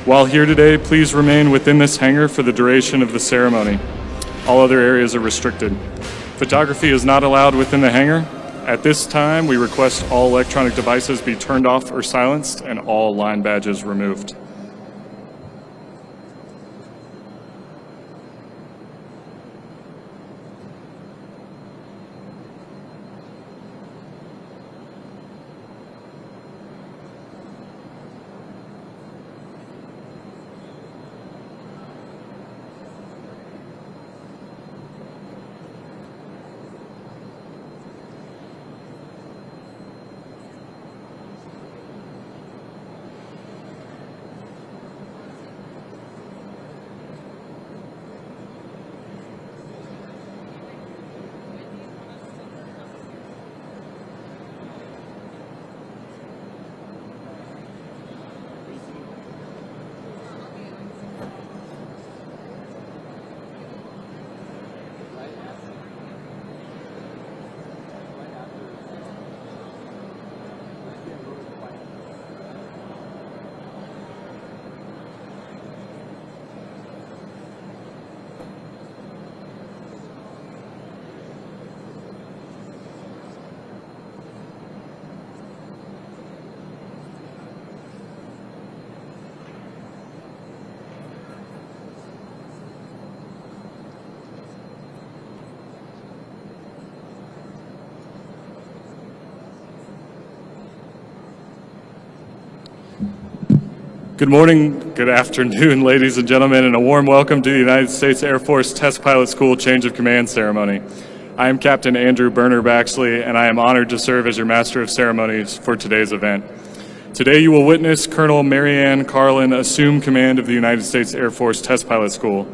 While here today, please remain within this hangar for the duration of the ceremony. All other areas are restricted. Photography is not allowed within the hangar. At this time, we request all electronic devices be turned off or silenced and all line badges removed. Good morning, good afternoon, ladies and gentlemen, and a warm welcome to the United States Air Force Test Pilot School Change of Command Ceremony. I am Captain Andrew Berner Baxley, and I am honored to serve as your Master of Ceremonies for today's event. Today you will witness Colonel Marianne Carlin assume command of the United States Air Force Test Pilot School.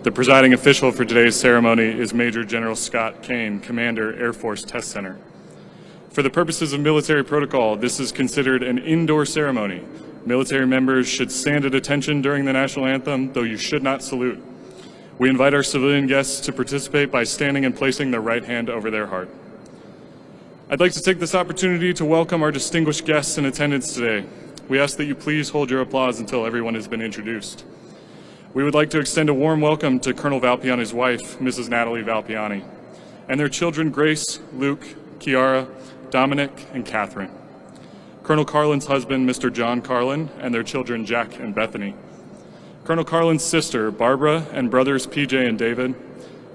The presiding official for today's ceremony is Major General Scott Kane, Commander, Air Force Test Center. For the purposes of military protocol, this is considered an indoor ceremony. Military members should stand at attention during the national anthem, though you should not salute. We invite our civilian guests to participate by standing and placing their right hand over their heart. I'd like to take this opportunity to welcome our distinguished guests in attendance today. We ask that you please hold your applause until everyone has been introduced. We would like to extend a warm welcome to Colonel Valpiani's wife, Mrs. Natalie Valpiani, and their children Grace, Luke, Kiara, Dominic, and Catherine. Colonel Carlin's husband, Mr. John Carlin, and their children, Jack and Bethany. Colonel Carlin's sister, Barbara, and brothers, PJ and David.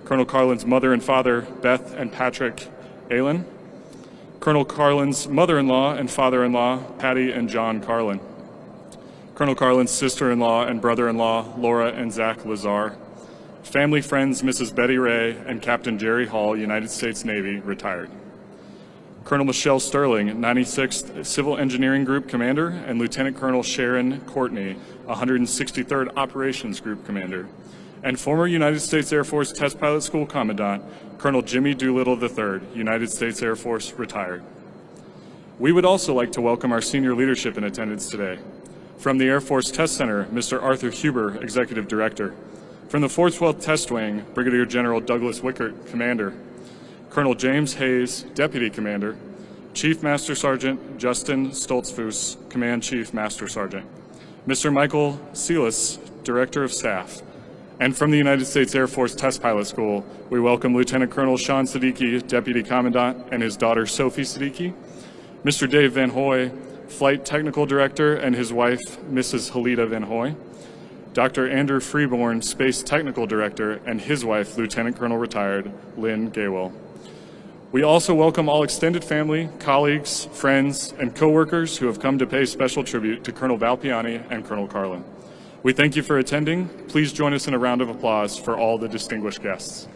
Colonel Carlin's mother and father, Beth and Patrick Allen. Colonel Carlin's mother-in-law and father-in-law, Patty and John Carlin. Colonel Carlin's sister-in-law and brother-in-law, Laura and Zach Lazar. Family friends, Mrs. Betty Ray and Captain Jerry Hall, United States Navy, retired. Colonel Michelle Sterling, 96th Civil Engineering Group Commander, and Lieutenant Colonel Sharon Courtney, 163rd Operations Group Commander, and former United States Air Force Test Pilot School Commandant, Colonel Jimmy Doolittle III, United States Air Force, retired. We would also like to welcome our senior leadership in attendance today. From the Air Force Test Center, Mr. Arthur Huber, Executive Director. From the 412th Test Wing, Brigadier General Douglas Wickert, Commander. Colonel James Hayes, Deputy Commander, Chief Master Sergeant Justin Stoltzfus, Command Chief Master Sergeant, Mr. Michael Sealis, Director of Staff, and from the United States Air Force Test Pilot School, we welcome Lieutenant Colonel Sean Siddiqui, Deputy Commandant, and his daughter Sophie Siddiqui, Mr. Dave Van Hoy, Flight Technical Director, and his wife, Mrs. Halida Van Hoy, Dr. Andrew Freeborn, Space Technical Director, and his wife, Lieutenant Colonel Retired Lynn Gaywell. We also welcome all extended family, colleagues, friends, and co-workers who have come to pay special tribute to Colonel Valpiani and Colonel Carlin. We thank you for attending. Please join us in a round of applause for all the distinguished guests.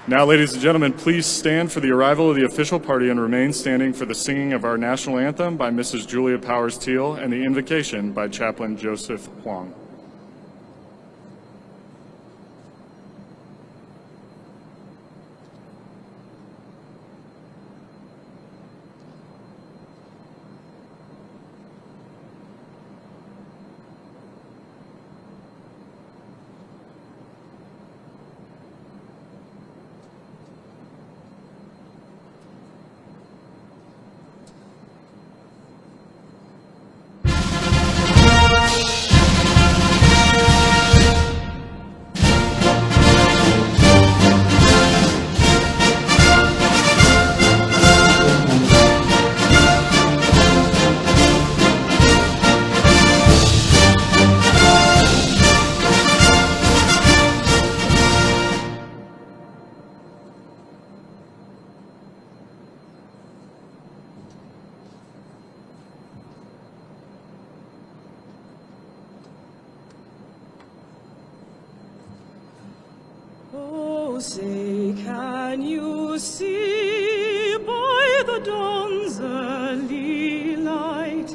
Now, ladies and gentlemen, please stand for the arrival of the official party and remain standing for the singing of our national anthem by Mrs. Julia Powers Teal and the invocation by Chaplain Joseph Huang. say, can you see by the dawn's early light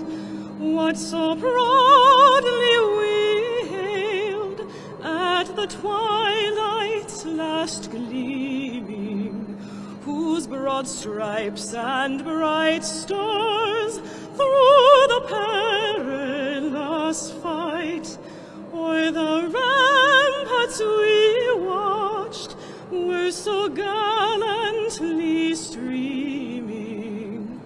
what so proudly we hailed at the twilight's last gleaming, whose broad stripes and bright stars through the perilous fight o'er the ramparts we watched were so gallantly streaming,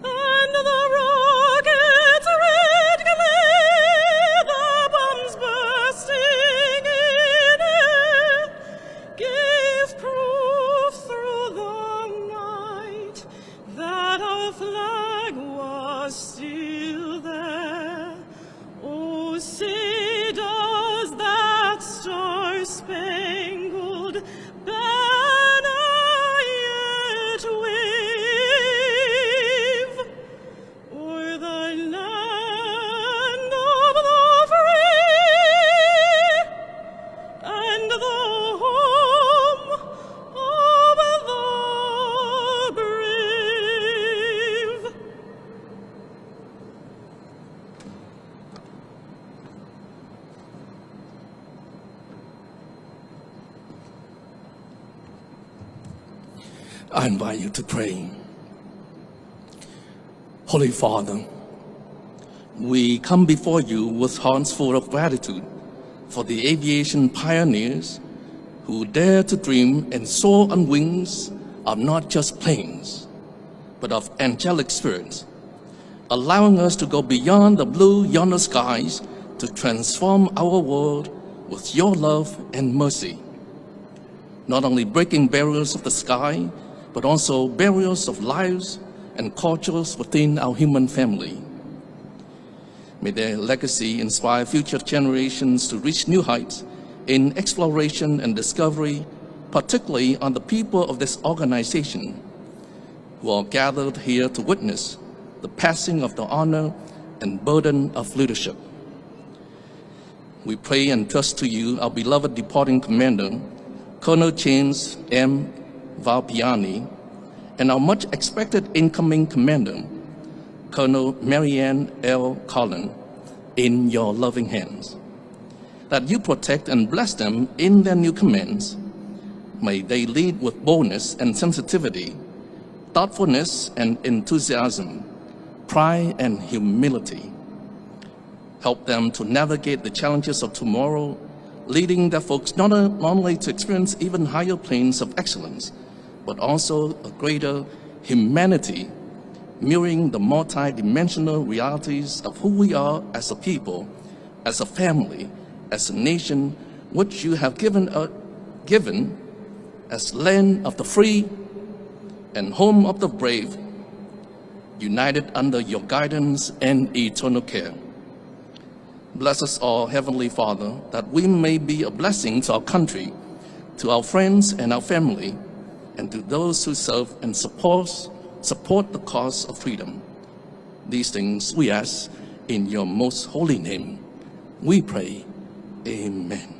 and the rocket's red glare, the bombs bursting in it, gave proof through the night that our flag was still there. Oh, say does that star-spangled banner yet wave o'er the land of the free and the home of the brave? I invite you to pray. Holy Father, we come before you with hearts full of gratitude for the aviation pioneers who dare to dream and soar on wings of not just planes, but of angelic spirits, allowing us to go beyond the blue yonder skies to transform our world with your love and mercy, not only breaking barriers of the sky, but also barriers of lives and cultures within our human family. May their legacy inspire future generations to reach new heights in exploration and discovery, particularly on the people of this organization who are gathered here to witness the passing of the honor and burden of leadership. We pray and trust to you, our beloved departing commander, Colonel James M. Valpiani, and our much expected incoming commander, Colonel Marianne L. Collin, in your loving hands. That you protect and bless them in their new commands. May they lead with boldness and sensitivity, thoughtfulness and enthusiasm, pride and humility. Help them to navigate the challenges of tomorrow, leading their folks not only to experience even higher planes of excellence, but also a greater humanity, mirroring the multi-dimensional realities of who we are as a people, as a family, as a nation, which you have given as land of the free and home of the brave, united under your guidance and eternal care. Bless us all, Heavenly Father, that we may be a blessing to our country, to our friends and our family, and to those who serve and support the cause of freedom. These things we ask in your most holy name. We pray. Amen.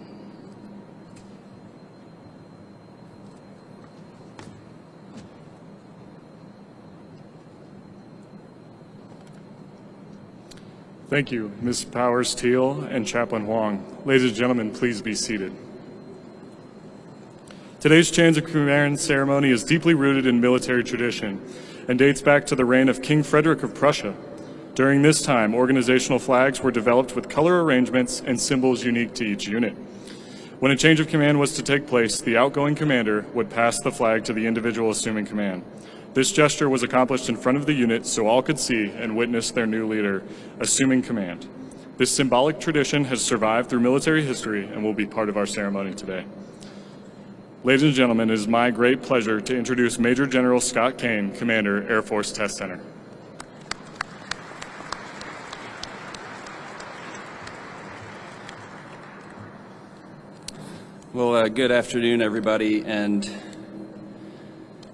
Thank you, Ms. Powers-Teal and Chaplain Huang. Ladies and gentlemen, please be seated. Today's change of command ceremony is deeply rooted in military tradition and dates back to the reign of King Frederick of Prussia. During this time, organizational flags were developed with color arrangements and symbols unique to each unit. When a change of command was to take place, the outgoing commander would pass the flag to the individual assuming command. This gesture was accomplished in front of the unit so all could see and witness their new leader assuming command. This symbolic tradition has survived through military history and will be part of our ceremony today. Ladies and gentlemen, it is my great pleasure to introduce Major General Scott Kane, Commander, Air Force Test Center. Well, good afternoon, everybody, and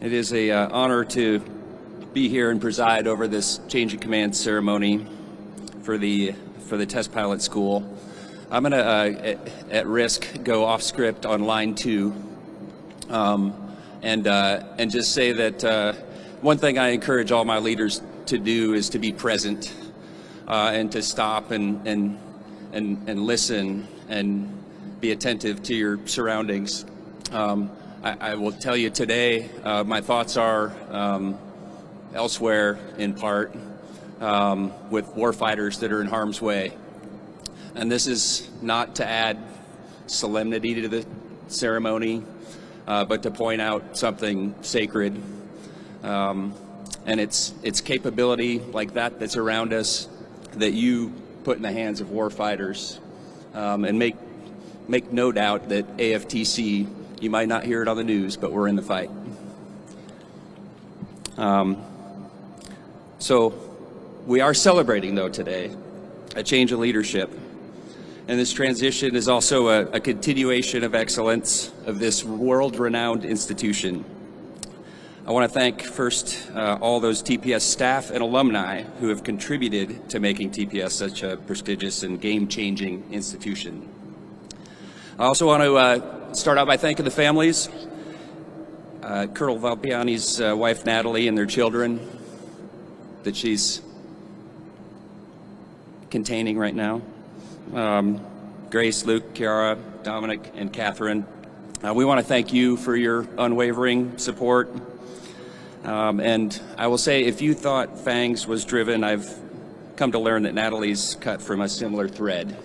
it is an honor to be here and preside over this change of command ceremony for the test pilot school. I'm going to, at risk, go off script on line 2. and just say that one thing I encourage all my leaders to do is to be present and to stop and listen and be attentive to your surroundings. I will tell you today, my thoughts are elsewhere in part with warfighters that are in harm's way. And this is not to add solemnity to the ceremony, but to point out something sacred. And it's capability like that that's around us that you put in the hands of warfighters, and make no doubt that AFTC, you might not hear it on the news, but we're in the fight. So we are celebrating, though, today a change of leadership. And this transition is also a continuation of excellence of this world-renowned institution. I want to thank first all those TPS staff and alumni who have contributed to making TPS such a prestigious and game-changing institution. I also want to start out by thanking the families, Colonel Valpiani's wife Natalie and their children that she's containing right now. Grace, Luke, Kiara, Dominic, and Catherine. We want to thank you for your unwavering support. And I will say, if you thought FANGS was driven, I've come to learn that Natalie's cut from a similar thread.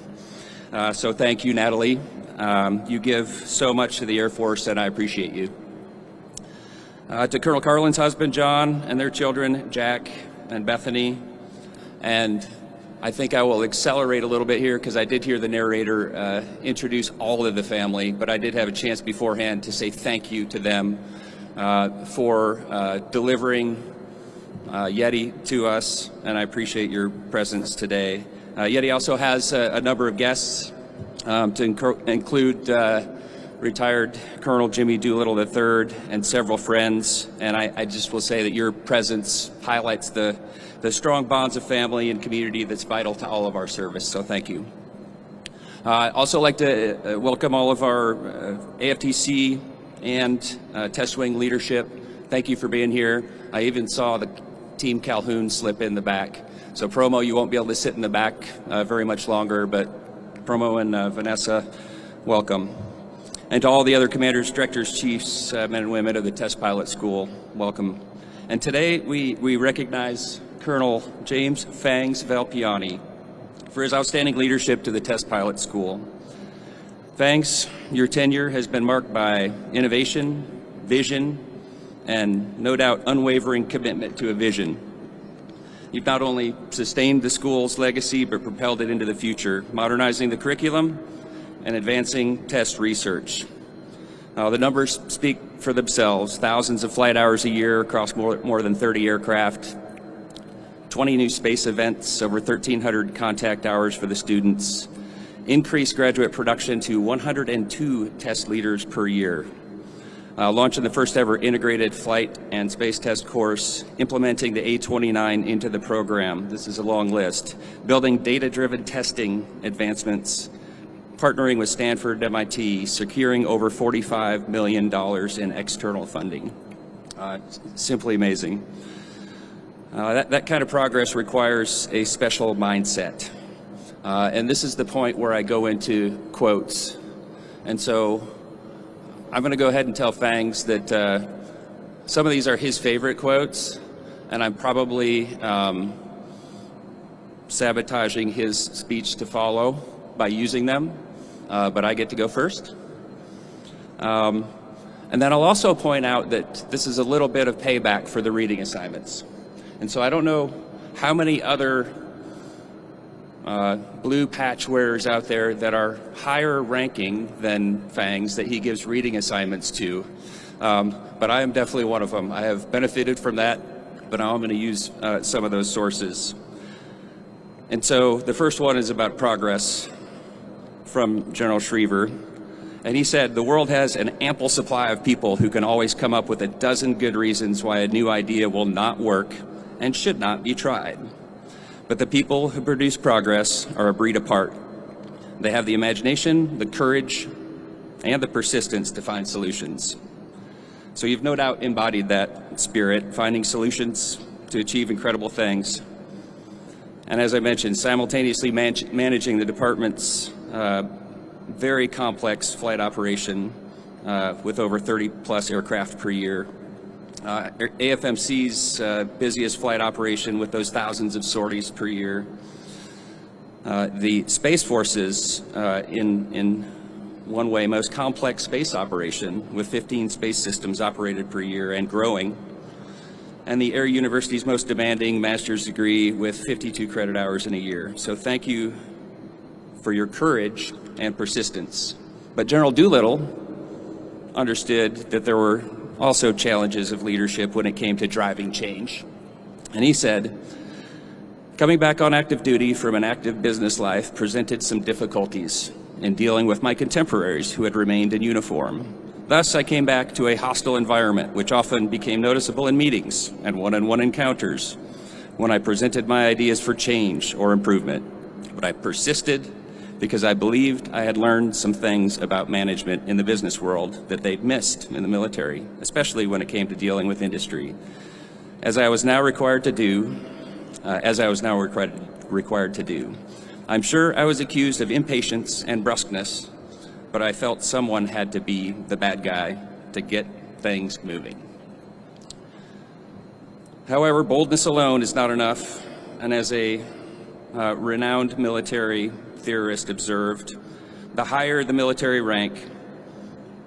So thank you, Natalie. You give so much to the Air Force, and I appreciate you. To Colonel Carlin's husband, John, and their children, Jack and Bethany. And I think I will accelerate a little bit here because I did hear the narrator introduce all of the family, but I did have a chance beforehand to say thank you to them for delivering Yeti to us, and I appreciate your presence today. Yeti also has a number of guests to include retired Colonel Jimmy Doolittle III and several friends, and I just will say that your presence highlights the strong bonds of family and community that's vital to all of our service, so thank you. I'd also like to welcome all of our AFTC and Test Wing leadership. Thank you for being here. I even saw the Team Calhoun slip in the back. So Promo, you won't be able to sit in the back very much longer, but Promo and Vanessa, welcome. And to all the other commanders, directors, chiefs, men and women of the Test Pilot School, welcome. And today we recognize Colonel James Fangs Valpiani for his outstanding leadership to the Test Pilot School. Fangs, your tenure has been marked by innovation, vision, and no doubt unwavering commitment to a vision. You've not only sustained the school's legacy, but propelled it into the future, modernizing the curriculum and advancing test research. The numbers speak for themselves. Thousands of flight hours a year across more than 30 aircraft, 20 new space events, over 1,300 contact hours for the students, increased graduate production to 102 test leaders per year, launching the first ever integrated flight and space test course, implementing the A29 into the program. This is a long list. Building data-driven testing advancements, partnering with Stanford, MIT, securing over $45 million in external funding. Simply amazing. That kind of progress requires a special mindset. And this is the point where I go into quotes. And so I'm going to go ahead and tell Fangs that some of these are his favorite quotes, and I'm probably sabotaging his speech to follow by using them, but I get to go first. And then I'll also point out that this is a little bit of payback for the reading assignments. And so I don't know how many other blue patch wearers out there that are higher ranking than Fangs that he gives reading assignments to, but I am definitely one of them. I have benefited from that, but now I'm going to use some of those sources. And so the first one is about progress from General Schriever. And he said, the world has an ample supply of people who can always come up with a dozen good reasons why a new idea will not work and should not be tried. But the people who produce progress are a breed apart. They have the imagination, the courage, and the persistence to find solutions. So you've no doubt embodied that spirit, finding solutions to achieve incredible things. And as I mentioned, simultaneously managing the department's very complex flight operation with over 30 plus aircraft per year. AFMC's busiest flight operation with those thousands of sorties per year. The Space Force's, in one way, most complex space operation with 15 space systems operated per year and growing. And the Air University's most demanding master's degree with 52 credit hours in a year. So thank you for your courage and persistence. But General Doolittle understood that there were also challenges of leadership when it came to driving change. And he said, coming back on active duty from an active business life presented some difficulties in dealing with my contemporaries who had remained in uniform. Thus, I came back to a hostile environment, which often became noticeable in meetings and one-on-one encounters when I presented my ideas for change or improvement. But I persisted because I believed I had learned some things about management in the business world that they'd missed in the military, especially when it came to dealing with industry. As I was now required to do. I'm sure I was accused of impatience and brusqueness, but I felt someone had to be the bad guy to get things moving. However, boldness alone is not enough, and as a renowned military theorist observed, the higher the military rank,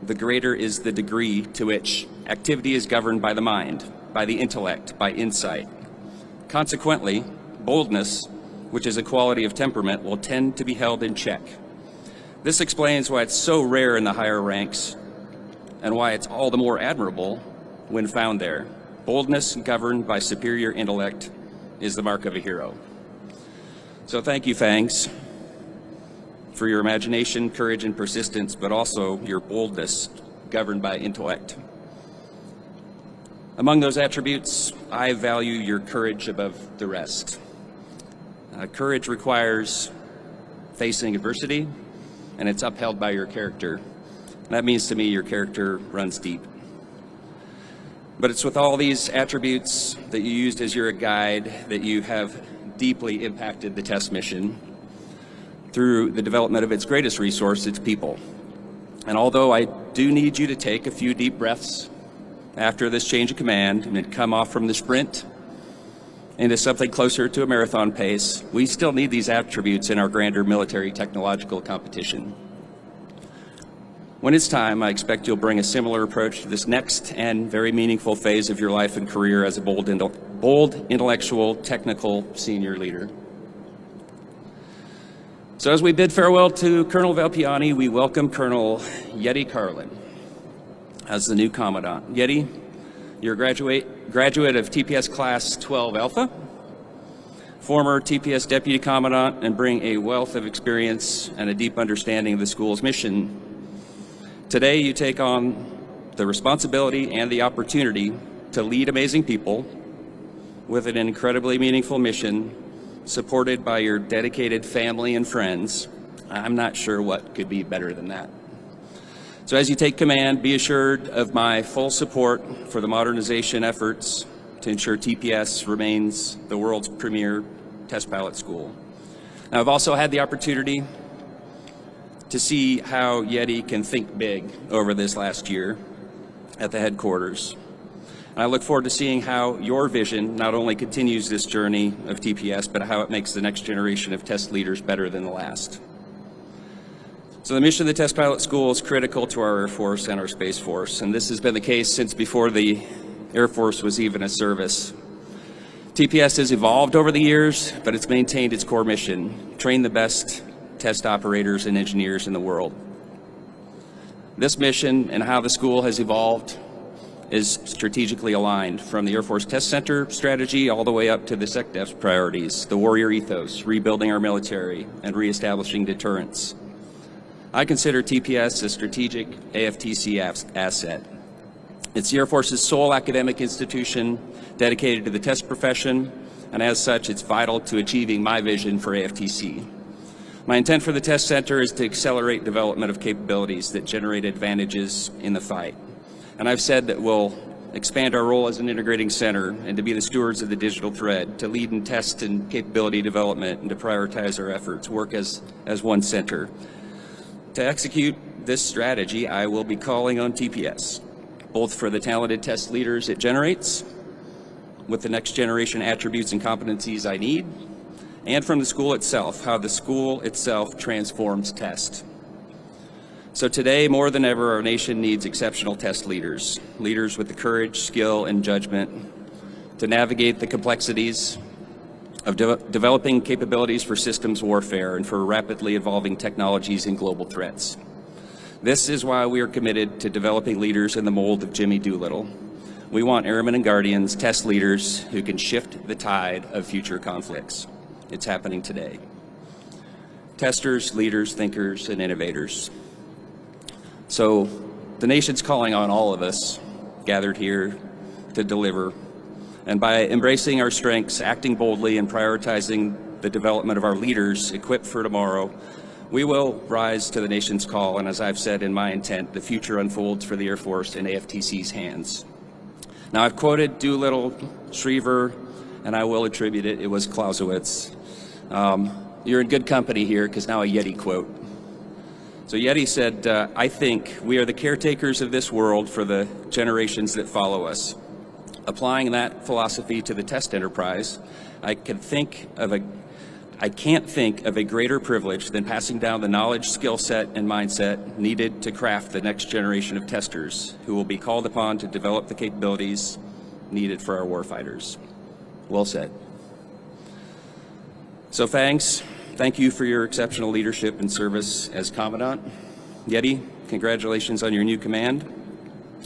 the greater is the degree to which activity is governed by the mind, by the intellect, by insight. Consequently, boldness, which is a quality of temperament, will tend to be held in check. This explains why it's so rare in the higher ranks and why it's all the more admirable when found there. Boldness governed by superior intellect is the mark of a hero. So thank you, Fangs, for your imagination, courage, and persistence, but also your boldness governed by intellect. Among those attributes, I value your courage above the rest. Courage requires facing adversity, and it's upheld by your character. That means to me your character runs deep. But it's with all these attributes that you used as your guide that you have deeply impacted the test mission through the development of its greatest resource, its people. And although I do need you to take a few deep breaths after this change of command and come off from the sprint into something closer to a marathon pace, we still need these attributes in our grander military technological competition. When it's time, I expect you'll bring a similar approach to this next and very meaningful phase of your life and career as a bold, intellectual, technical senior leader. So as we bid farewell to Colonel Valpiani, we welcome Colonel Yeti Carlin as the new Commandant. Yeti, you're a graduate of TPS Class 12 Alpha, former TPS Deputy Commandant, and bring a wealth of experience and a deep understanding of the school's mission. Today, you take on the responsibility and the opportunity to lead amazing people with an incredibly meaningful mission, supported by your dedicated family and friends. I'm not sure what could be better than that. So as you take command, be assured of my full support for the modernization efforts to ensure TPS remains the world's premier test pilot school. Now, I've also had the opportunity to see how Yeti can think big over this last year at the headquarters. And I look forward to seeing how your vision not only continues this journey of TPS, but how it makes the next generation of test leaders better than the last. So the mission of the Test Pilot School is critical to our Air Force and our Space Force, and this has been the case since before the Air Force was even a service. TPS has evolved over the years, but it's maintained its core mission: train the best test operators and engineers in the world. This mission and how the school has evolved is strategically aligned, from the Air Force Test Center strategy all the way up to the SecDef's priorities, the warrior ethos, rebuilding our military, and reestablishing deterrence. I consider TPS a strategic AFTC asset. It's the Air Force's sole academic institution dedicated to the test profession, and as such, it's vital to achieving my vision for AFTC. My intent for the Test Center is to accelerate development of capabilities that generate advantages in the fight. And I've said that we'll expand our role as an integrating center and to be the stewards of the digital thread, to lead in test and capability development, and to prioritize our efforts, work as one center. To execute this strategy, I will be calling on TPS, both for the talented test leaders it generates, with the next generation attributes and competencies I need, and from the school itself, how the school itself transforms test. So today, more than ever, our nation needs exceptional test leaders, leaders with the courage, skill, and judgment to navigate the complexities of developing capabilities for systems warfare and for rapidly evolving technologies and global threats. This is why we are committed to developing leaders in the mold of Jimmy Doolittle. We want airmen and guardians, test leaders who can shift the tide of future conflicts. It's happening today. Testers, leaders, thinkers, and innovators. So the nation's calling on all of us gathered here to deliver. And by embracing our strengths, acting boldly, and prioritizing the development of our leaders equipped for tomorrow, we will rise to the nation's call. And as I've said in my intent, the future unfolds for the Air Force in AFTC's hands. Now, I've quoted Doolittle, Schriever, and I will attribute it. It was Clausewitz. You're in good company here, because now a Yeti quote. So Yeti said, I think we are the caretakers of this world for the generations that follow us. Applying that philosophy to the test enterprise, I can't think of a greater privilege than passing down the knowledge, skill set, and mindset needed to craft the next generation of testers who will be called upon to develop the capabilities needed for our warfighters. Well said. So thank you for your exceptional leadership and service as Commandant. Yeti, congratulations on your new command.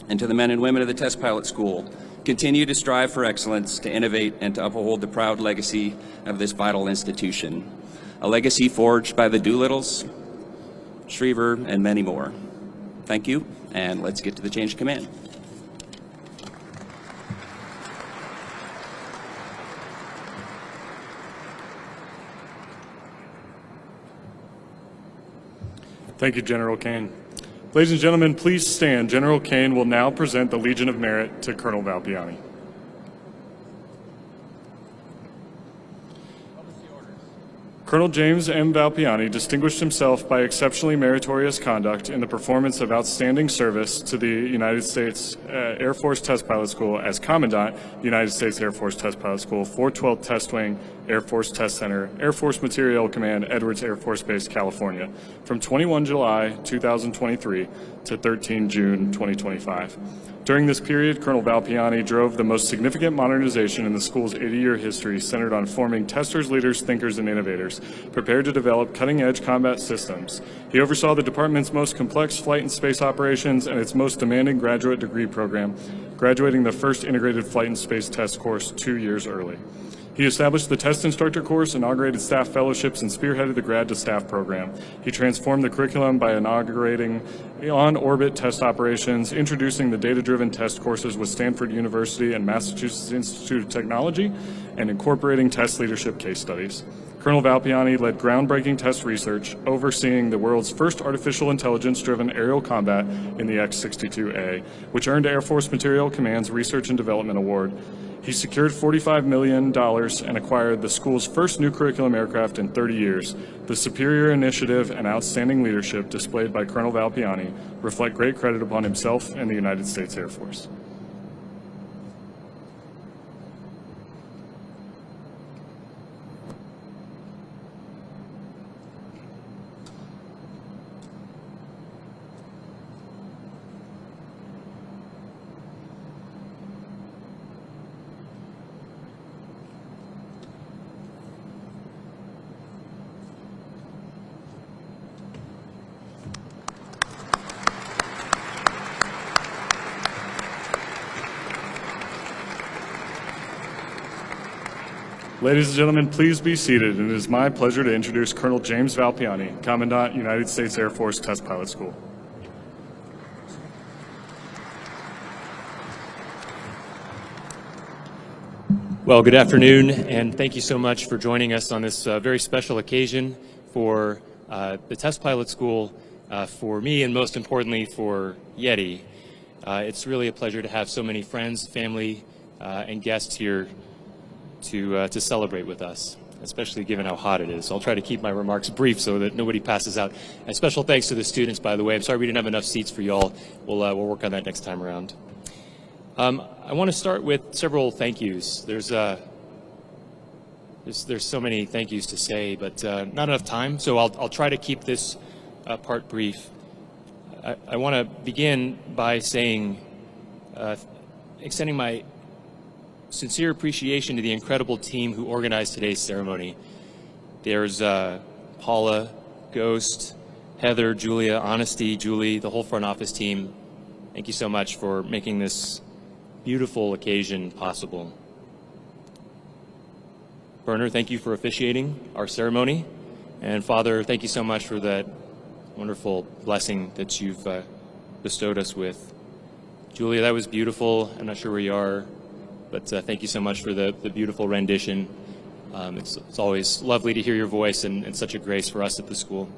And to the men and women of the Test Pilot School, continue to strive for excellence, to innovate, and to uphold the proud legacy of this vital institution. A legacy forged by the Doolittles, Schriever, and many more. Thank you, and let's get to the change of command. Thank you, General Kane. Ladies and gentlemen, please stand. General Kane will now present the Legion of Merit to Colonel Valpiani. Colonel James M. Valpiani distinguished himself by exceptionally meritorious conduct in the performance of outstanding service to the United States Air Force Test Pilot School as Commandant, United States Air Force Test Pilot School, 412th Test Wing, Air Force Test Center, Air Force Materiel Command, Edwards Air Force Base, California, from 21 July 2023 to 13 June 2025. During this period, Colonel Valpiani drove the most significant modernization in the school's 80-year history, centered on forming testers, leaders, thinkers, and innovators, prepared to develop cutting-edge combat systems. He oversaw the department's most complex flight and space operations and its most demanding graduate degree program, graduating the first integrated flight and space test course 2 years early. He established the test instructor course, inaugurated staff fellowships, and spearheaded the grad to staff program. He transformed the curriculum by inaugurating on-orbit test operations, introducing the data-driven test courses with Stanford University and Massachusetts Institute of Technology, and incorporating test leadership case studies. Colonel Valpiani led groundbreaking test research, overseeing the world's first artificial intelligence-driven aerial combat in the X-62A, which earned Air Force Materiel Command's Research and Development Award. He secured $45 million and acquired the school's first new curriculum aircraft in 30 years. The superior initiative and outstanding leadership displayed by Colonel Valpiani reflect great credit upon himself and the United States Air Force. Ladies and gentlemen, please be seated. It is my pleasure to introduce Colonel James Valpiani, Commandant, United States Air Force Test Pilot School. Well, good afternoon, and thank you so much for joining us on this very special occasion for the Test Pilot School, for me, and most importantly for Yeti. It's really a pleasure to have so many friends, family, and guests here to celebrate with us, especially given how hot it is. I'll try to keep my remarks brief so that nobody passes out. And special thanks to the students, by the way. I'm sorry we didn't have enough seats for you all. We'll work on that next time around. I want to start with several thank yous. There's so many thank yous to say, but not enough time, so I'll try to keep this part brief. I want to begin by saying, extending my sincere appreciation to the incredible team who organized today's ceremony. There's Paula, Ghost, Heather, Julia, Honesty, Julie, the whole front office team. Thank you so much for making this beautiful occasion possible. Berner, thank you for officiating our ceremony. And Father, thank you so much for that wonderful blessing that you've bestowed us with. Julia, that was beautiful. I'm not sure where you are, but thank you so much for the beautiful rendition. It's always lovely to hear your voice and such a grace for us at the school.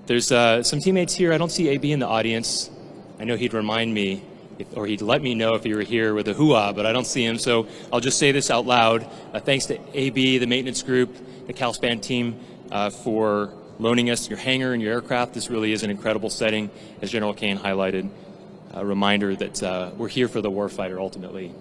There's some teammates here. I don't see AB in the audience. I know he'd remind me, or he'd let me know if he were here with a hoo-ah, but I don't see him, so I'll just say this out loud. Thanks to AB, the maintenance group, the CalSpan team, for loaning us your hangar and your aircraft. This really is an incredible setting, as General Kane highlighted. A reminder that we're here for the warfighter ultimately.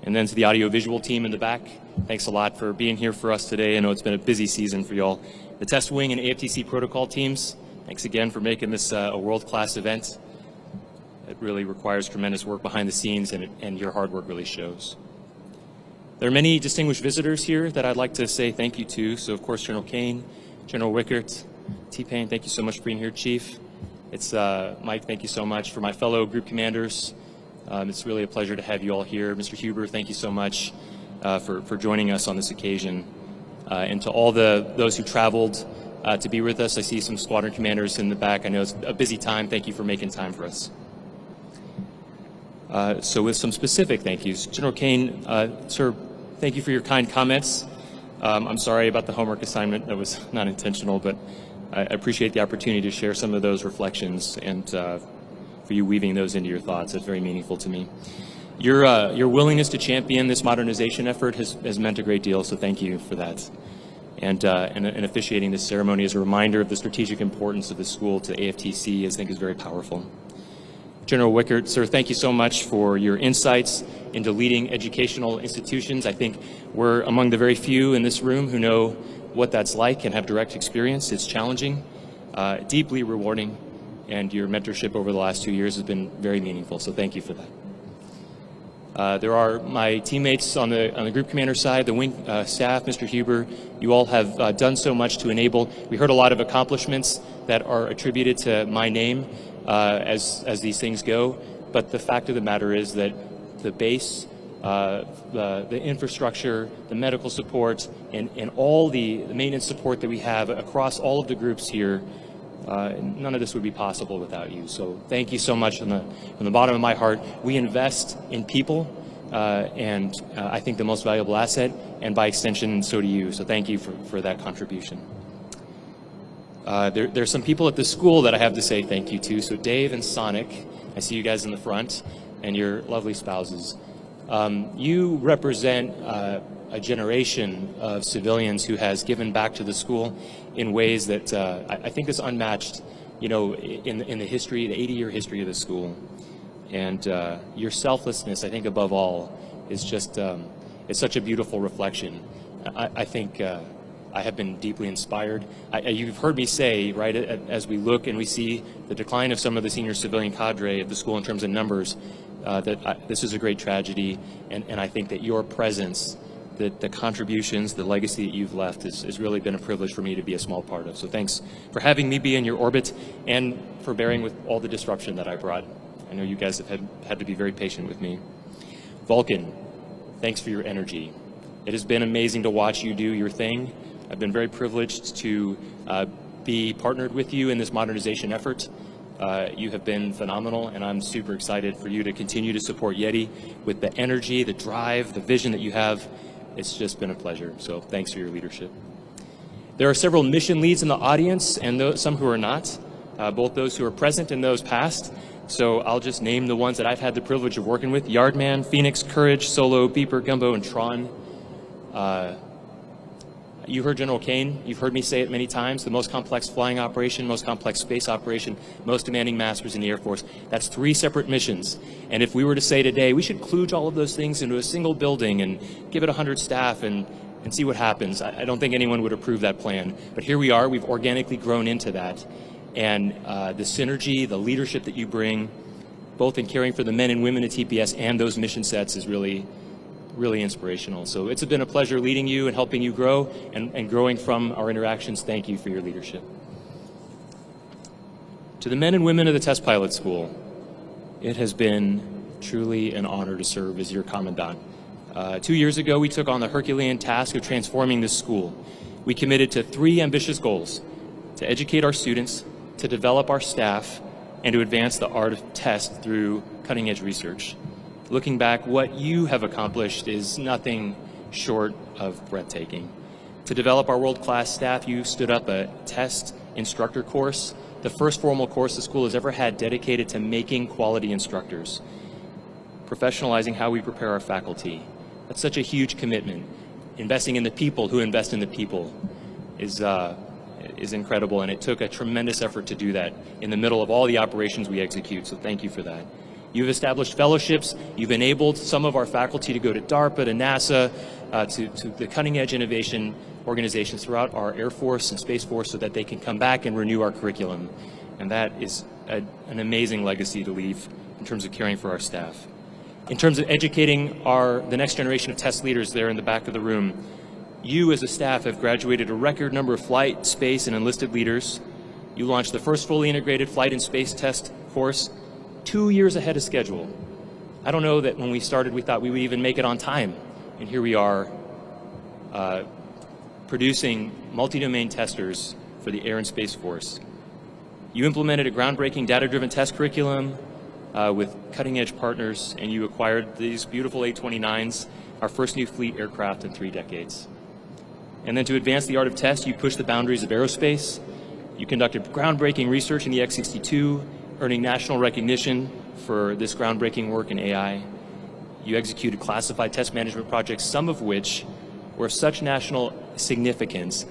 And then to the audiovisual team in the back, thanks a lot for being here for us today. I know it's been a busy season for y'all. The test wing and AFTC protocol teams, thanks again for making this a world-class event. It really requires tremendous work behind the scenes, and your hard work really shows. There are many distinguished visitors here that I'd like to say thank you to. So, of course, General Kane, General Wickert, T-Pain, thank you so much for being here, Chief. It's Mike, thank you so much. For my fellow group commanders, it's really a pleasure to have you all here. Mr. Huber, thank you so much for joining us on this occasion. And to all those who traveled to be with us, I see some squadron commanders in the back. I know it's a busy time. Thank you for making time for us. So with some specific thank yous. General Kane, sir, thank you for your kind comments. I'm sorry about the homework assignment. That was not intentional, but I appreciate the opportunity to share some of those reflections and for you weaving those into your thoughts. That's very meaningful to me. Your willingness to champion this modernization effort has meant a great deal, so thank you for that. And officiating this ceremony as a reminder of the strategic importance of the school to AFTC, I think, is very powerful. General Wickert, sir, thank you so much for your insights into leading educational institutions. I think we're among the very few in this room who know what that's like and have direct experience. It's challenging, deeply rewarding, and your mentorship over the last 2 years has been very meaningful, so thank you for that. There are my teammates on the group commander side, the wing staff, Mr. Huber. You all have done so much to enable. We heard a lot of accomplishments that are attributed to my name as these things go, but the fact of the matter is that the base, the infrastructure, the medical support, and all the maintenance support that we have across all of the groups here, none of this would be possible without you. So thank you so much from the bottom of my heart. We invest in people, and I think the most valuable asset, and by extension, so do you. So thank you for that contribution. There's some people at the school that I have to say thank you to. So Dave and Sonic, I see you guys in the front, and your lovely spouses. You represent a generation of civilians who has given back to the school in ways that I think is unmatched, you know, in the history, the 80-year history of the school. And your selflessness, I think, above all, is just it's such a beautiful reflection. I think I have been deeply inspired. You've heard me say, right, as we look and we see the decline of some of the senior civilian cadre of the school in terms of numbers, this is a great tragedy, and I think that your presence, the contributions, the legacy that you've left has really been a privilege for me to be a small part of. So thanks for having me be in your orbit and for bearing with all the disruption that I brought. I know you guys have had to be very patient with me. Vulcan, thanks for your energy. It has been amazing to watch you do your thing. I've been very privileged to be partnered with you in this modernization effort. You have been phenomenal, and I'm super excited for you to continue to support Yeti with the energy, the drive, the vision that you have. It's just been a pleasure, so thanks for your leadership. There are several mission leads in the audience, and some who are not. both those who are present and those past. So I'll just name the ones that I've had the privilege of working with: Yardman, Phoenix, Courage, Solo, Beeper, Gumbo, and Tron. You heard General Kane. You've heard me say it many times: the most complex flying operation, most complex space operation, most demanding masters in the Air Force. That's 3 separate missions. And if we were to say today, we should kludge all of those things into a single building and give it 100 staff and see what happens, I don't think anyone would approve that plan. But here we are. We've organically grown into that. And the synergy, the leadership that you bring, both in caring for the men and women at TPS and those mission sets, is really inspirational. So it's been a pleasure leading you and helping you grow and growing from our interactions. Thank you for your leadership. To the men and women of the Test Pilot School, it has been truly an honor to serve as your commandant. 2 years ago, we took on the Herculean task of transforming this school. We committed to 3 ambitious goals: to educate our students, to develop our staff, and to advance the art of test through cutting-edge research. Looking back, what you have accomplished is nothing short of breathtaking. To develop our world-class staff, you stood up a test instructor course, the first formal course the school has ever had dedicated to making quality instructors, professionalizing how we prepare our faculty. That's such a huge commitment. Investing in the people who invest in the people is incredible, and it took a tremendous effort to do that in the middle of all the operations we execute, so thank you for that. You've established fellowships. You've enabled some of our faculty to go to DARPA, to NASA, to the cutting-edge innovation organizations throughout our Air Force and Space Force so that they can come back and renew our curriculum. And that is an amazing legacy to leave in terms of caring for our staff. In terms of educating the next generation of test leaders there in the back of the room, you as a staff have graduated a record number of flight, space, and enlisted leaders. You launched the first fully integrated flight and space test course 2 years ahead of schedule. I don't know that when we started we thought we would even make it on time. And here we are producing multi-domain testers for the Air and Space Force. You implemented a groundbreaking data-driven test curriculum with cutting-edge partners, and you acquired these beautiful A-29s, our first new fleet aircraft in 3 decades. And then to advance the art of test, you pushed the boundaries of aerospace. You conducted groundbreaking research in the X-62, earning national recognition for this groundbreaking work in AI. You executed classified test management projects, some of which were of such national significance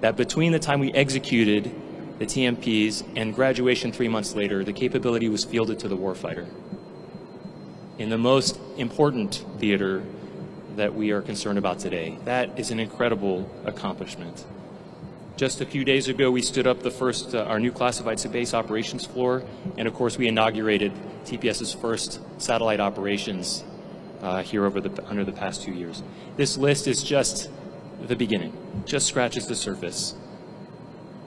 that between the time we executed the TMPs and graduation 3 months later, the capability was fielded to the warfighter in the most important theater that we are concerned about today. That is an incredible accomplishment. Just a few days ago, we stood up the first, our new classified space operations floor, and of course we inaugurated TPS's first satellite operations here under the past 2 years. This list is just the beginning, just scratches the surface.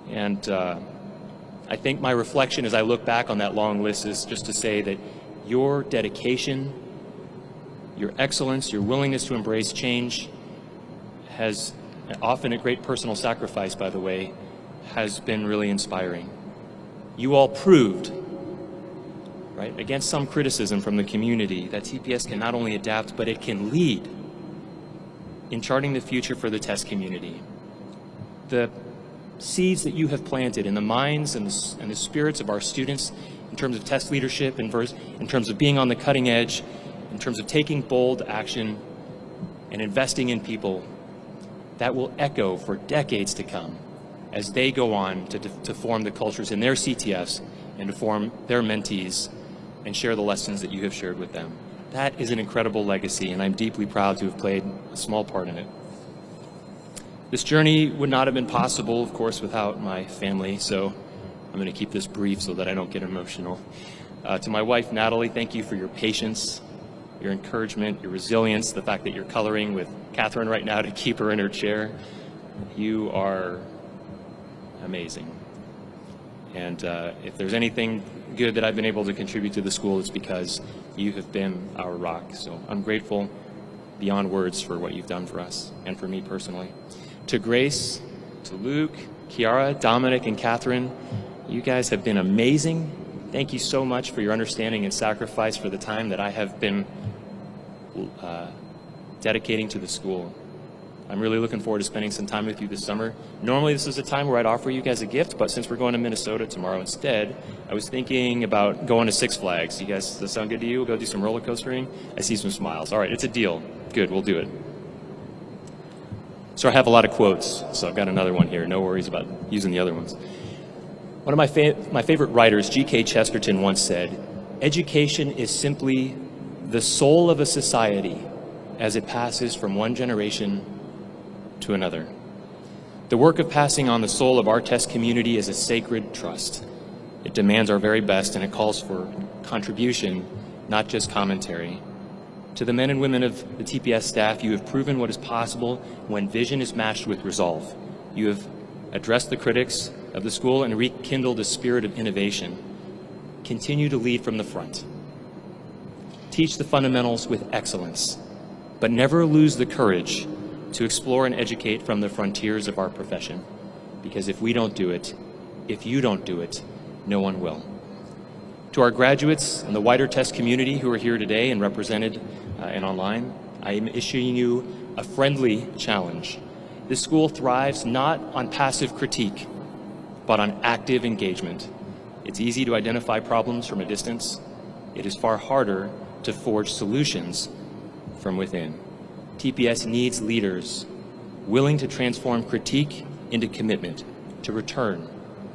And I think my reflection as I look back on that long list is just to say that your dedication, your excellence, your willingness to embrace change has often a great personal sacrifice, by the way, has been really inspiring. You all proved, right, against some criticism from the community, that TPS can not only adapt, but it can lead in charting the future for the test community. The seeds that you have planted in the minds and the spirits of our students in terms of test leadership, in terms of being on the cutting edge, in terms of taking bold action and investing in people, that will echo for decades to come as they go on to form the cultures in their CTFs and to form their mentees and share the lessons that you have shared with them. That is an incredible legacy, and I'm deeply proud to have played a small part in it. This journey would not have been possible, of course, without my family, so I'm going to keep this brief so that I don't get emotional. To my wife, Natalie, thank you for your patience, your encouragement, your resilience, the fact that you're coloring with Catherine right now to keep her in her chair. You are amazing. And if there's anything good that I've been able to contribute to the school, it's because you have been our rock. So I'm grateful beyond words for what you've done for us and for me personally. To Grace, to Luke, Kiara, Dominic, and Catherine, you guys have been amazing. Thank you so much for your understanding and sacrifice for the time that I have been dedicating to the school. I'm really looking forward to spending some time with you this summer. Normally this is a time where I'd offer you guys a gift, but since we're going to Minnesota tomorrow instead, I was thinking about going to Six Flags. You guys, does that sound good to you? We'll go do some roller coastering? I see some smiles. All right, it's a deal. Good, we'll do it. So I have a lot of quotes, so I've got another one here. No worries about using the other ones. One of my favorite writers, G.K. Chesterton, once said, "Education is simply the soul of a society as it passes from one generation to another." The work of passing on the soul of our test community is a sacred trust. It demands our very best, and it calls for contribution, not just commentary. To the men and women of the TPS staff, you have proven what is possible when vision is matched with resolve. You have addressed the critics of the school and rekindled a spirit of innovation. Continue to lead from the front. Teach the fundamentals with excellence, but never lose the courage to explore and educate from the frontiers of our profession. Because if we don't do it, if you don't do it, no one will. To our graduates and the wider test community who are here today and represented and online, I am issuing you a friendly challenge. This school thrives not on passive critique, but on active engagement. It's easy to identify problems from a distance. It is far harder to forge solutions from within. TPS needs leaders willing to transform critique into commitment, to return,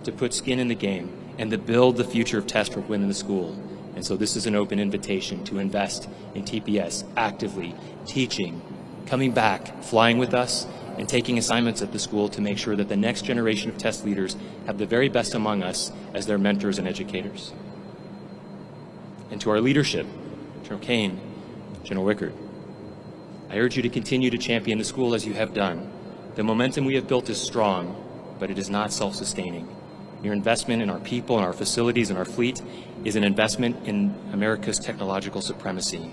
to put skin in the game, and to build the future of test within the school. And so this is an open invitation to invest in TPS actively, teaching, coming back, flying with us, and taking assignments at the school to make sure that the next generation of test leaders have the very best among us as their mentors and educators. And to our leadership, General Kane, General Wickard, I urge you to continue to champion the school as you have done. The momentum we have built is strong, but it is not self-sustaining. Your investment in our people and our facilities and our fleet is an investment in America's technological supremacy.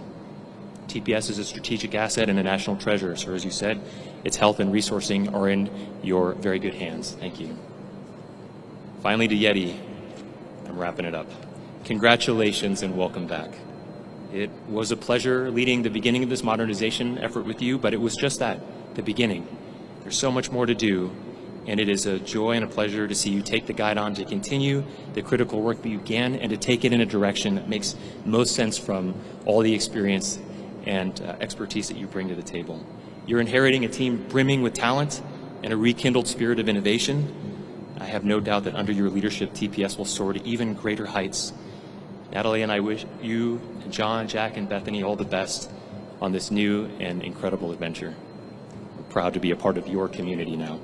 TPS is a strategic asset and a national treasure, so as you said, its health and resourcing are in your very good hands. Thank you. Finally, to Yeti, I'm wrapping it up. Congratulations and welcome back. It was a pleasure leading the beginning of this modernization effort with you, but it was just that, the beginning. There's so much more to do, and it is a joy and a pleasure to see you take the guide on to continue the critical work that you began and to take it in a direction that makes most sense from all the experience and expertise that you bring to the table. You're inheriting a team brimming with talent and a rekindled spirit of innovation. I have no doubt that under your leadership, TPS will soar to even greater heights. Natalie and I wish you, John, Jack, and Bethany all the best on this new and incredible adventure. We're proud to be a part of your community now.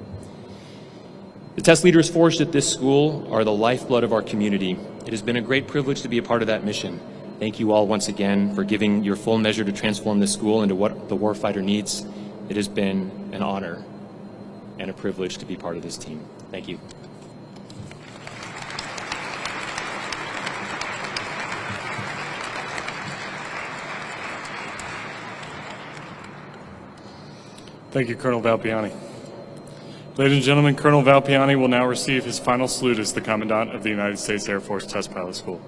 The test leaders forged at this school are the lifeblood of our community. It has been a great privilege to be a part of that mission. Thank you all once again for giving your full measure to transform this school into what the warfighter needs. It has been an honor and a privilege to be part of this team. Thank you. Thank you, Colonel Valpiani. Ladies and gentlemen, Colonel Valpiani will now receive his final salute as the Commandant of the United States Air Force Test Pilot School.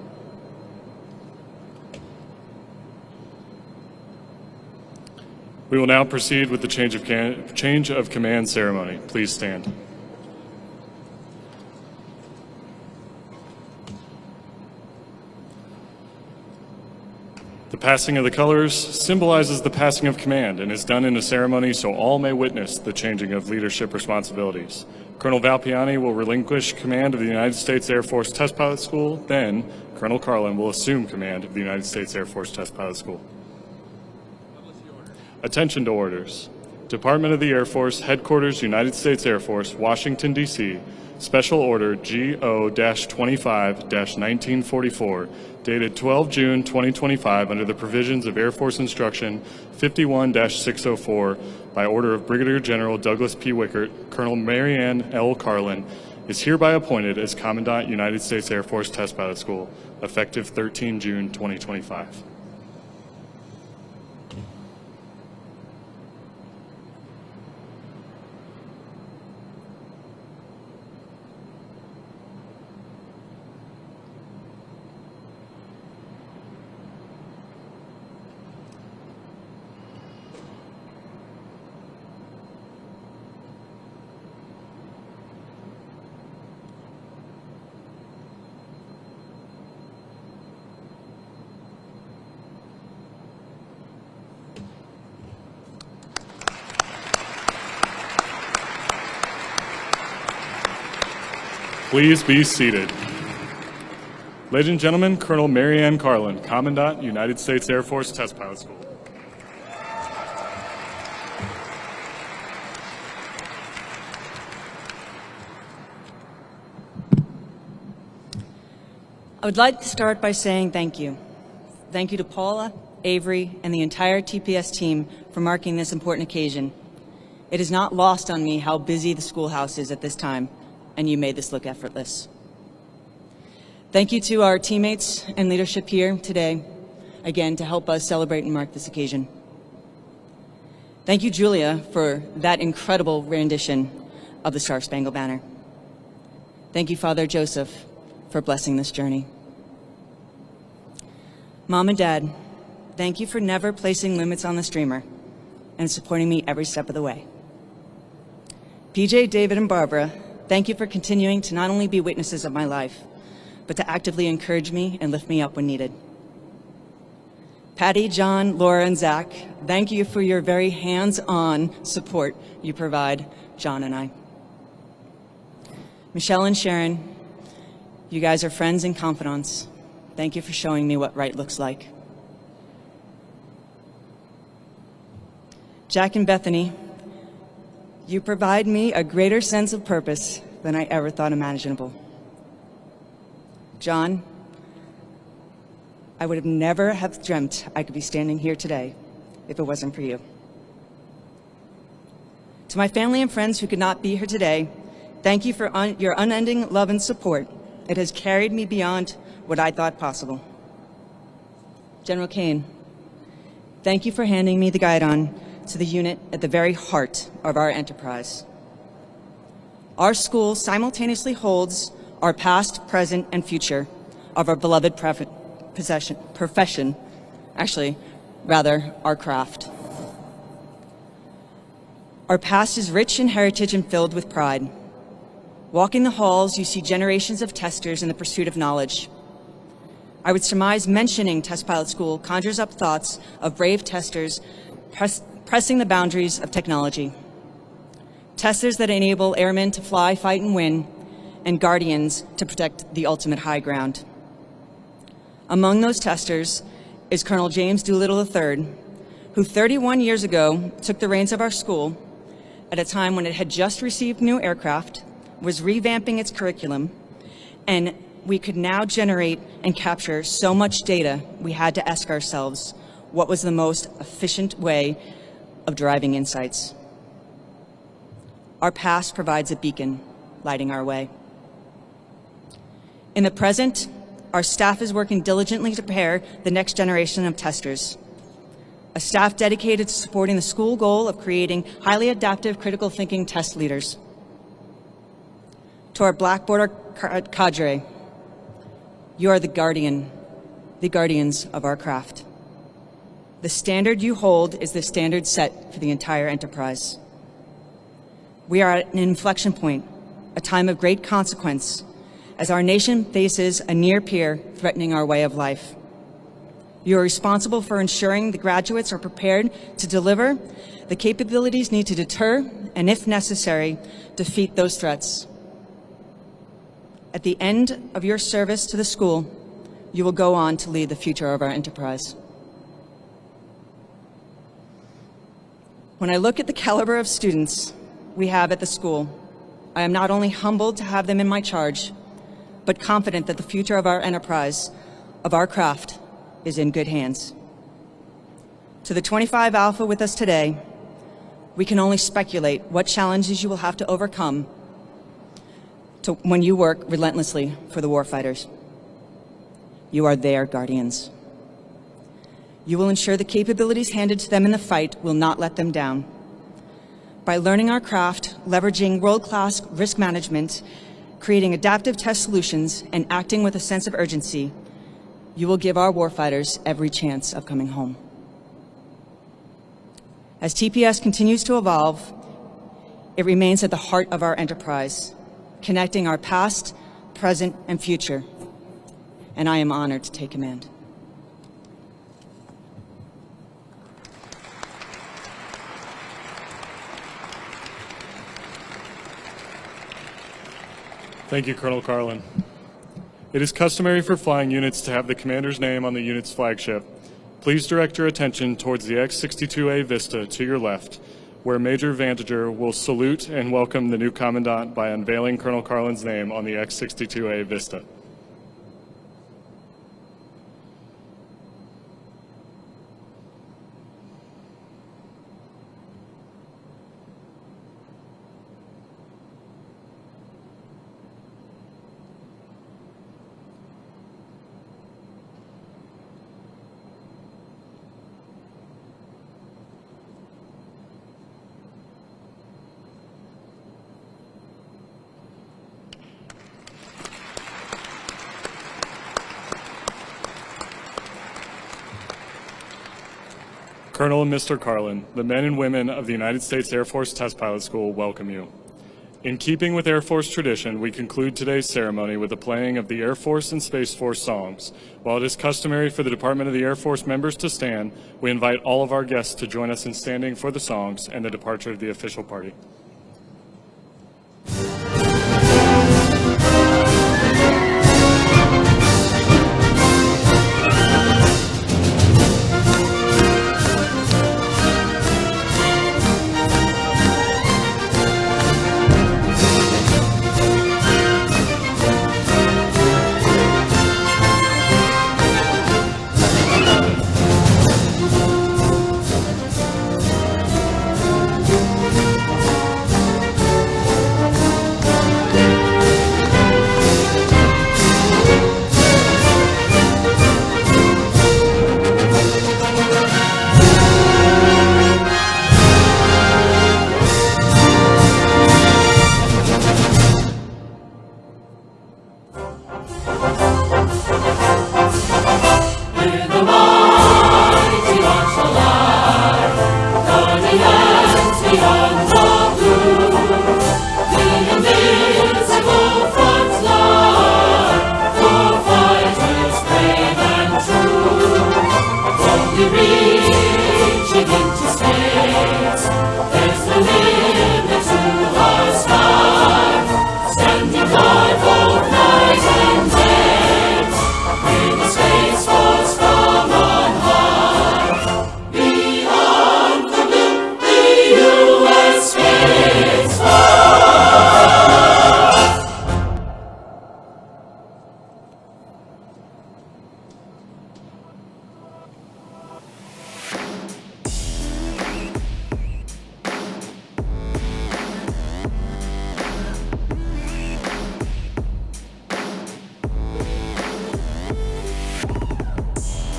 We will now proceed with the change of command ceremony. Please stand. The passing of the colors symbolizes the passing of command and is done in a ceremony so all may witness the changing of leadership responsibilities. Colonel Valpiani will relinquish command of the United States Air Force Test Pilot School. Then, Colonel Carlin will assume command of the United States Air Force Test Pilot School. Attention to orders. Department of the Air Force, Headquarters, United States Air Force, Washington, D.C., Special Order GO-25-1944, dated 12 June 2025 under the provisions of Air Force Instruction 51-604 by order of Brigadier General Douglas P. Wickert, Colonel Marianne L. Carlin, is hereby appointed as Commandant United States Air Force Test Pilot School, effective 13 June 2025. Please be seated. Ladies and gentlemen, Colonel Mary Ann Carlin, Commandant, United States Air Force Test Pilot School. I would like to start by saying thank you. Thank you to Paula, Avery, and the entire TPS team for marking this important occasion. It is not lost on me how busy the schoolhouse is at this time, and you made this look effortless. Thank you to our teammates and leadership here today, again, to help us celebrate and mark this occasion. Thank you, Julia, for that incredible rendition of the Star Spangled Banner. Thank you, Father Joseph, for blessing this journey. Mom and Dad, thank you for never placing limits on the streamer and supporting me every step of the way. PJ, David, and Barbara, thank you for continuing to not only be witnesses of my life, but to actively encourage me and lift me up when needed. Patty, John, Laura, and Zach, thank you for your very hands-on support you provide John and I. Michelle and Sharon, you guys are friends and confidants. Thank you for showing me what right looks like. Jack and Bethany, you provide me a greater sense of purpose than I ever thought imaginable. John, I would have never have dreamt I could be standing here today if it wasn't for you. To my family and friends who could not be here today, thank you for your unending love and support. It has carried me beyond what I thought possible. General Kane, thank you for handing me the guidon to the unit at the very heart of our enterprise. Our school simultaneously holds our past, present, and future of our beloved profession, our craft. Our past is rich in heritage and filled with pride. Walking the halls, you see generations of testers in the pursuit of knowledge. I would surmise mentioning Test Pilot School conjures up thoughts of brave testers pressing the boundaries of technology. Testers that enable airmen to fly, fight, and win, and guardians to protect the ultimate high ground. Among those testers is Colonel James Doolittle III, who 31 years ago took the reins of our school at a time when it had just received new aircraft, was revamping its curriculum, and we could now generate and capture so much data we had to ask ourselves what was the most efficient way of deriving insights. Our past provides a beacon lighting our way. In the present, our staff is working diligently to prepare the next generation of testers. A staff dedicated to supporting the school goal of creating highly adaptive critical thinking test leaders. To our Blackboard cadre, you are the guardians of our craft. The standard you hold is the standard set for the entire enterprise. We are at an inflection point, a time of great consequence, as our nation faces a near peer threatening our way of life. You are responsible for ensuring the graduates are prepared to deliver the capabilities needed to deter and, if necessary, defeat those threats. At the end of your service to the school, you will go on to lead the future of our enterprise. When I look at the caliber of students we have at the school, I am not only humbled to have them in my charge, but confident that the future of our enterprise, of our craft, is in good hands. To the 25 Alpha with us today, we can only speculate what challenges you will have to overcome when you work relentlessly for the warfighters. You are their guardians. You will ensure the capabilities handed to them in the fight will not let them down. By learning our craft, leveraging world-class risk management, creating adaptive test solutions, and acting with a sense of urgency, you will give our warfighters every chance of coming home. As TPS continues to evolve, it remains at the heart of our enterprise, connecting our past, present, and future. And I am honored to take command. Thank you, Colonel Carlin. It is customary for flying units to have the commander's name on the unit's flagship. Please direct your attention towards the X-62A Vista to your left, where Major Vantager will salute and welcome the new Commandant by unveiling Colonel Carlin's name on the X-62A Vista. Colonel and Mr. Carlin, the men and women of the United States Air Force Test Pilot School welcome you. In keeping with Air Force tradition, we conclude today's ceremony with the playing of the Air Force and Space Force songs. While it is customary for the Department of the Air Force members to stand, we invite all of our guests to join us in standing for the songs and the departure of the official party.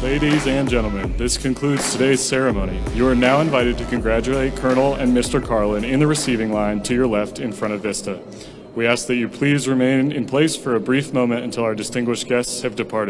Ladies and gentlemen, this concludes today's ceremony. You are now invited to congratulate Colonel and Mr. Carlin in the receiving line to your left in front of Vista. We ask that you please remain in place for a brief moment until our distinguished guests have departed.